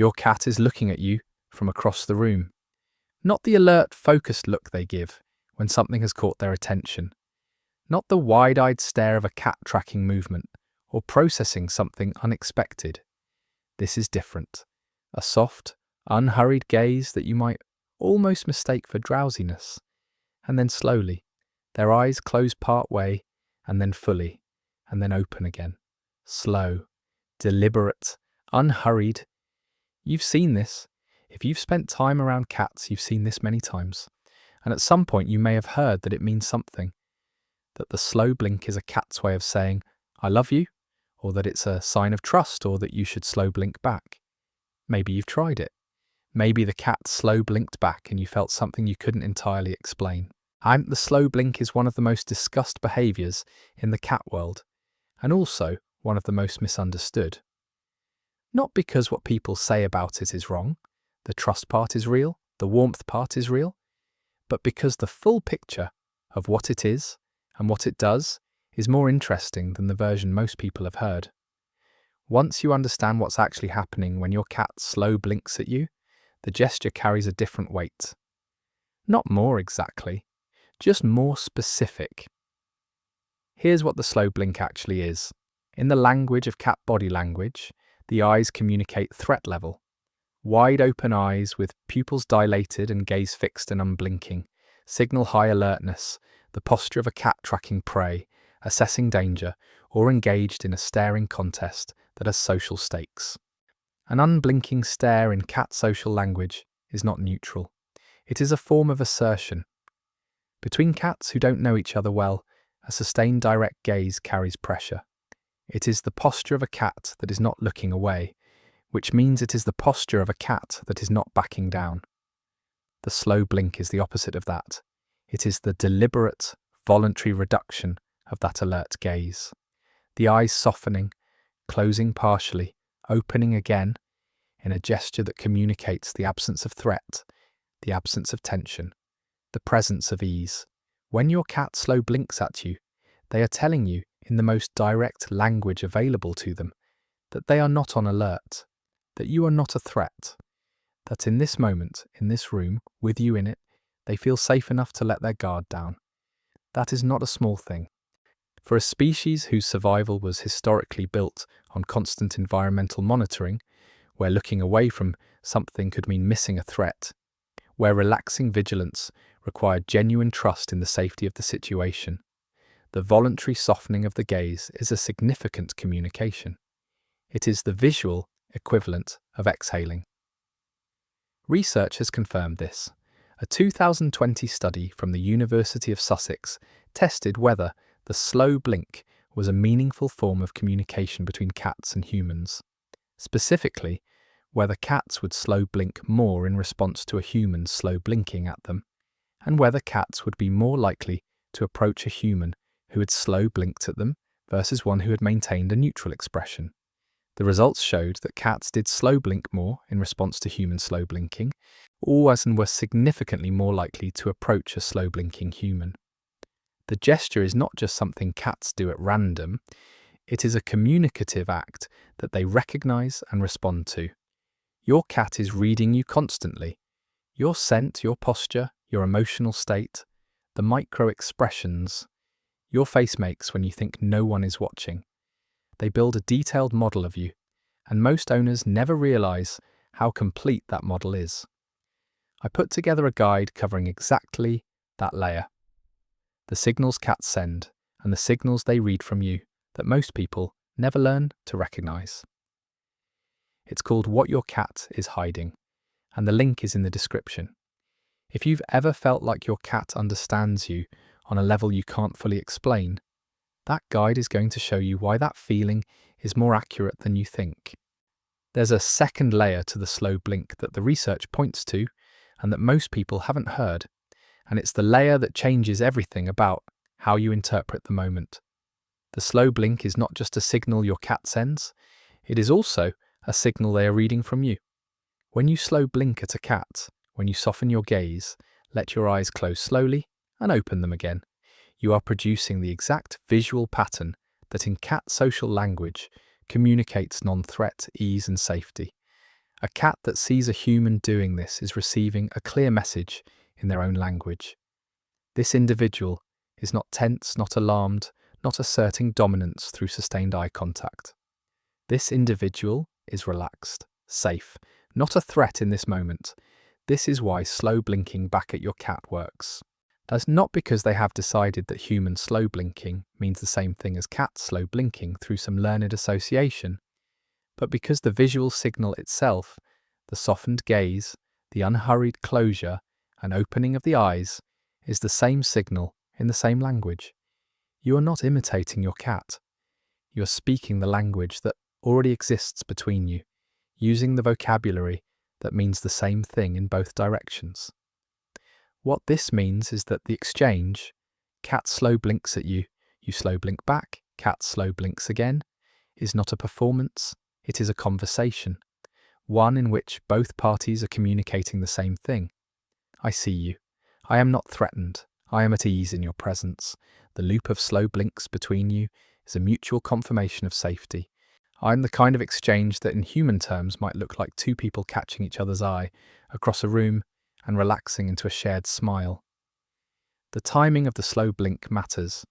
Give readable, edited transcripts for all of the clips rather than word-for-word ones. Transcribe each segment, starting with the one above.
Your cat is looking at you from across the room. Not the alert, focused look they give when something has caught their attention. Not the wide-eyed stare of a cat tracking movement or processing something unexpected. This is different. A soft, unhurried gaze that you might almost mistake for drowsiness. And then slowly, their eyes close part way, and then fully, and then open again. Slow, deliberate, unhurried. You've seen this. If you've spent time around cats, you've seen this many times. And at some point you may have heard that it means something. That the slow blink is a cat's way of saying, I love you, or that it's a sign of trust, or that you should slow blink back. Maybe you've tried it. Maybe the cat slow blinked back and you felt something you couldn't entirely explain. The slow blink is one of the most discussed behaviours in the cat world, and also one of the most misunderstood. Not because what people say about it is wrong, the trust part is real, the warmth part is real, but because the full picture of what it is and what it does is more interesting than the version most people have heard. Once you understand what's actually happening when your cat slow blinks at you, the gesture carries a different weight. Not more exactly, just more specific. Here's what the slow blink actually is. In the language of cat body language, the eyes communicate threat level. Wide open eyes with pupils dilated and gaze fixed and unblinking signal high alertness, the posture of a cat tracking prey, assessing danger, or engaged in a staring contest that has social stakes. An unblinking stare in cat social language is not neutral. It is a form of assertion. Between cats who don't know each other well, a sustained direct gaze carries pressure. It is the posture of a cat that is not looking away, which means it is the posture of a cat that is not backing down. The slow blink is the opposite of that. It is the deliberate, voluntary reduction of that alert gaze. The eyes softening, closing partially, opening again, in a gesture that communicates the absence of threat, the absence of tension, the presence of ease. When your cat slow blinks at you, they are telling you, in the most direct language available to them, that they are not on alert, that you are not a threat, that in this moment, in this room, with you in it, they feel safe enough to let their guard down. That is not a small thing. For a species whose survival was historically built on constant environmental monitoring, where looking away from something could mean missing a threat, where relaxing vigilance required genuine trust in the safety of the situation, the voluntary softening of the gaze is a significant communication. It is the visual equivalent of exhaling. Research has confirmed this. A 2020 study from the University of Sussex tested whether the slow blink was a meaningful form of communication between cats and humans. Specifically, whether cats would slow blink more in response to a human slow blinking at them, and whether cats would be more likely to approach a human who had slow blinked at them versus one who had maintained a neutral expression. The results showed that cats did slow blink more in response to human slow blinking, or and were significantly more likely to approach a slow blinking human. The gesture is not just something cats do at random, it is a communicative act that they recognize and respond to. Your cat is reading you constantly. Your scent, your posture, your emotional state, the micro expressions your face makes when you think no one is watching. They build a detailed model of you, and most owners never realize how complete that model is. I put together a guide covering exactly that layer. The signals cats send and the signals they read from you that most people never learn to recognize. It's called What Your Cat is Hiding, and the link is in the description. If you've ever felt like your cat understands you on a level you can't fully explain, that guide is going to show you why that feeling is more accurate than you think. There's a second layer to the slow blink that the research points to and that most people haven't heard, and it's the layer that changes everything about how you interpret the moment. The slow blink is not just a signal your cat sends, it is also a signal they are reading from you. When you slow blink at a cat, when you soften your gaze, let your eyes close slowly and open them again, you are producing the exact visual pattern that in cat social language communicates non-threat, ease and safety. A cat that sees a human doing this is receiving a clear message in their own language. This individual is not tense, not alarmed, not asserting dominance through sustained eye contact. This individual is relaxed, safe, not a threat in this moment. This is why slow blinking back at your cat works. That's not because they have decided that human slow blinking means the same thing as cat slow blinking through some learned association, but because the visual signal itself, the softened gaze, the unhurried closure and opening of the eyes, is the same signal in the same language. You are not imitating your cat. You are speaking the language that already exists between you, using the vocabulary that means the same thing in both directions. What this means is that the exchange, cat slow blinks at you, you slow blink back, cat slow blinks again, is not a performance, it is a conversation, one in which both parties are communicating the same thing. I see you. I am not threatened. I am at ease in your presence. The loop of slow blinks between you is a mutual confirmation of safety. I am the kind of exchange that in human terms might look like two people catching each other's eye across a room and relaxing into a shared smile. The timing of the slow blink matters.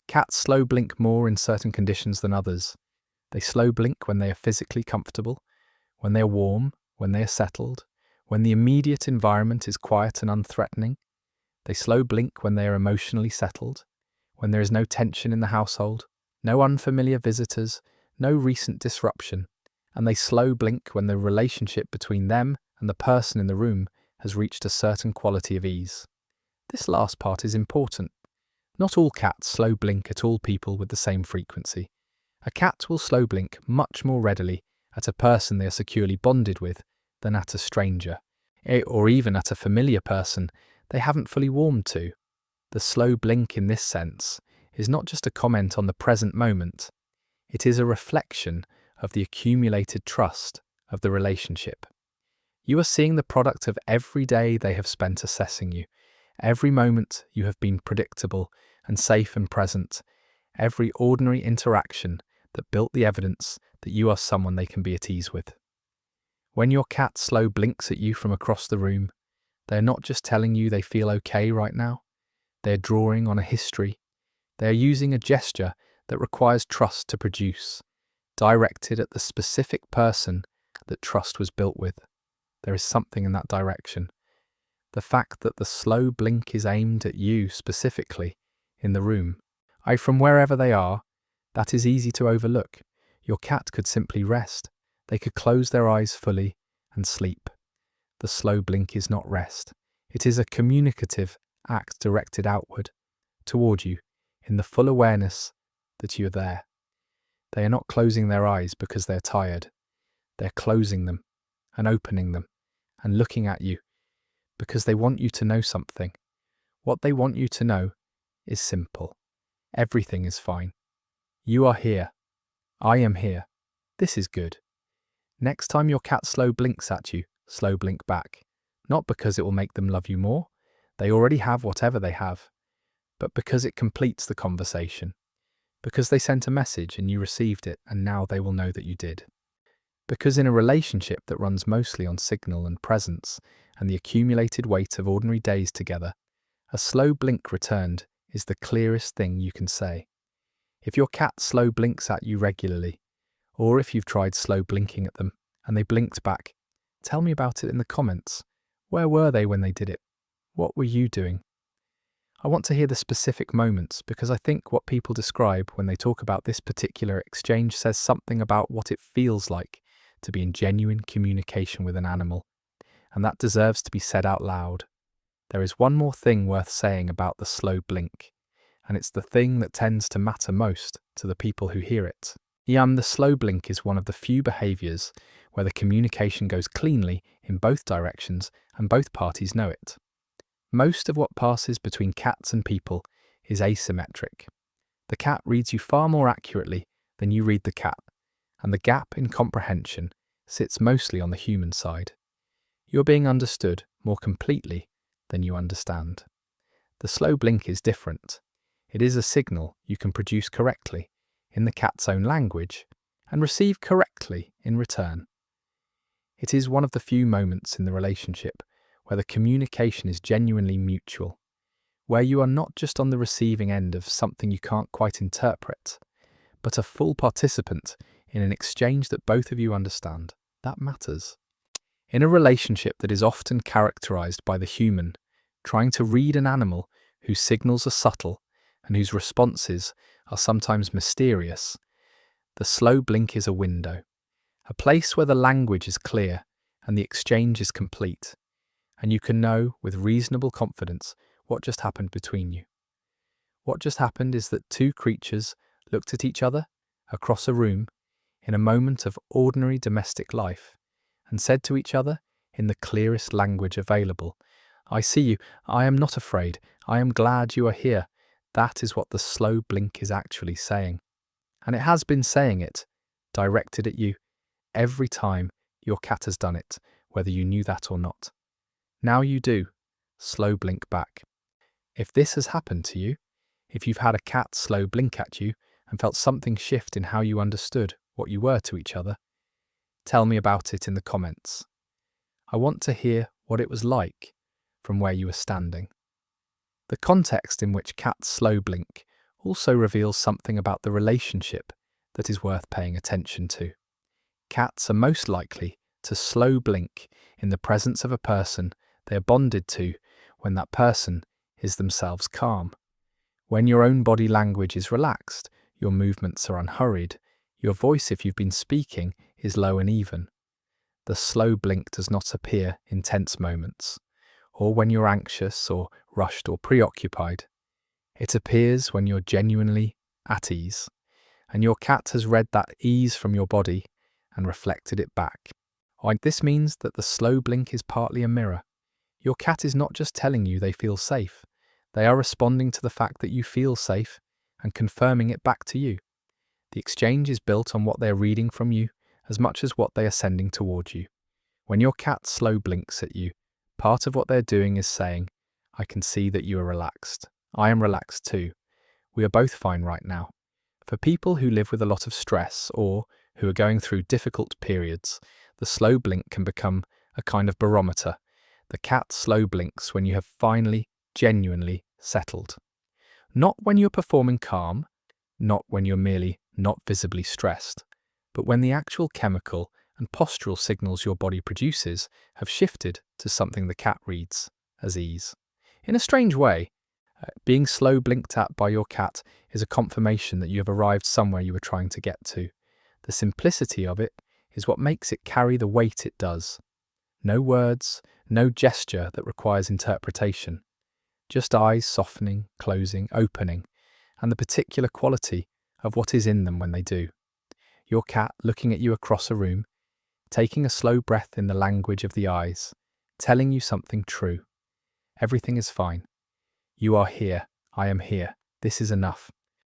Cats slow blink more in certain conditions than others. They slow blink when they are physically comfortable, when they are warm, when they are settled, when the immediate environment is quiet and unthreatening. They slow blink when they are emotionally settled, when there is no tension in the household, no unfamiliar visitors, no recent disruption, and they slow blink when the relationship between them and the person in the room has reached a certain quality of ease. This last part is important. Not all cats slow blink at all people with the same frequency. A cat will slow blink much more readily at a person they are securely bonded with than at a stranger, or even at a familiar person they haven't fully warmed to. The slow blink in this sense is not just a comment on the present moment, it is a reflection of the accumulated trust of the relationship. You are seeing the product of every day they have spent assessing you, every moment you have been predictable and safe and present, every ordinary interaction that built the evidence that you are someone they can be at ease with. When your cat slow blinks at you from across the room, they are not just telling you they feel okay right now, they are drawing on a history. They are using a gesture that requires trust to produce, directed at the specific person that trust was built with. There is something in that direction. The fact that the slow blink is aimed at you specifically in the room, from wherever they are, that is easy to overlook. Your cat could simply rest. They could close their eyes fully and sleep. The slow blink is not rest. It is a communicative act directed outward, toward you, in the full awareness that you are there. They are not closing their eyes because they're tired. They're closing them and opening them and looking at you because they want you to know something. What they want you to know is simple. Everything is fine. You are here. I am here. This is good. Next time your cat slow blinks at you, slow blink back. Not because it will make them love you more. They already have whatever they have. But because it completes the conversation. Because they sent a message and you received it and now they will know that you did. Because in a relationship that runs mostly on signal and presence and the accumulated weight of ordinary days together, a slow blink returned is the clearest thing you can say. If your cat slow blinks at you regularly, or if you've tried slow blinking at them and they blinked back, tell me about it in the comments. Where were they when they did it? What were you doing? I want to hear the specific moments because I think what people describe when they talk about this particular exchange says something about what it feels like to be in genuine communication with an animal, and that deserves to be said out loud. There is one more thing worth saying about the slow blink, and it's the thing that tends to matter most to the people who hear it. The slow blink is one of the few behaviours where the communication goes cleanly in both directions and both parties know it. Most of what passes between cats and people is asymmetric. The cat reads you far more accurately than you read the cat, and the gap in comprehension sits mostly on the human side. You're being understood more completely than you understand. The slow blink is different. It is a signal you can produce correctly in the cat's own language and receive correctly in return. It is one of the few moments in the relationship where the communication is genuinely mutual, where you are not just on the receiving end of something you can't quite interpret, but a full participant in an exchange that both of you understand. That matters. In a relationship that is often characterized by the human trying to read an animal whose signals are subtle and whose responses are sometimes mysterious, the slow blink is a window, a place where the language is clear and the exchange is complete, and you can know with reasonable confidence what just happened between you. What just happened is that two creatures looked at each other across a room in a moment of ordinary domestic life and said to each other in the clearest language available, "I see you. I am not afraid. I am glad you are here." That is what the slow blink is actually saying. And it has been saying it, directed at you, every time your cat has done it, whether you knew that or not. Now you do. Slow blink back. If this has happened to you, if you've had a cat slow blink at you and felt something shift in how you understood what you were to each other, tell me about it in the comments. I want to hear what it was like from where you were standing. The context in which cats slow blink also reveals something about the relationship that is worth paying attention to. Cats are most likely to slow blink in the presence of a person they are bonded to when that person is themselves calm. When your own body language is relaxed, your movements are unhurried, your voice, if you've been speaking, is low and even. The slow blink does not appear in tense moments, or when you're anxious or rushed or preoccupied. It appears when you're genuinely at ease, and your cat has read that ease from your body and reflected it back. This means that the slow blink is partly a mirror. Your cat is not just telling you they feel safe, they are responding to the fact that you feel safe and confirming it back to you. The exchange is built on what they are reading from you as much as what they are sending toward you. When your cat slow blinks at you, part of what they're doing is saying, "I can see that you are relaxed. I am relaxed too. We are both fine right now." For people who live with a lot of stress or who are going through difficult periods, the slow blink can become a kind of barometer. The cat slow blinks when you have finally, genuinely settled. Not when you're performing calm, not when you're merely not visibly stressed, but when the actual chemical and postural signals your body produces have shifted to something the cat reads as ease. In a strange way, being slow blinked at by your cat is a confirmation that you have arrived somewhere you were trying to get to. The simplicity of it is what makes it carry the weight it does. No words, no gesture that requires interpretation. Just eyes softening, closing, opening, and the particular quality of what is in them when they do. Your cat looking at you across a room, taking a slow breath in the language of the eyes, telling you something true. Everything is fine. You are here. I am here. This is enough.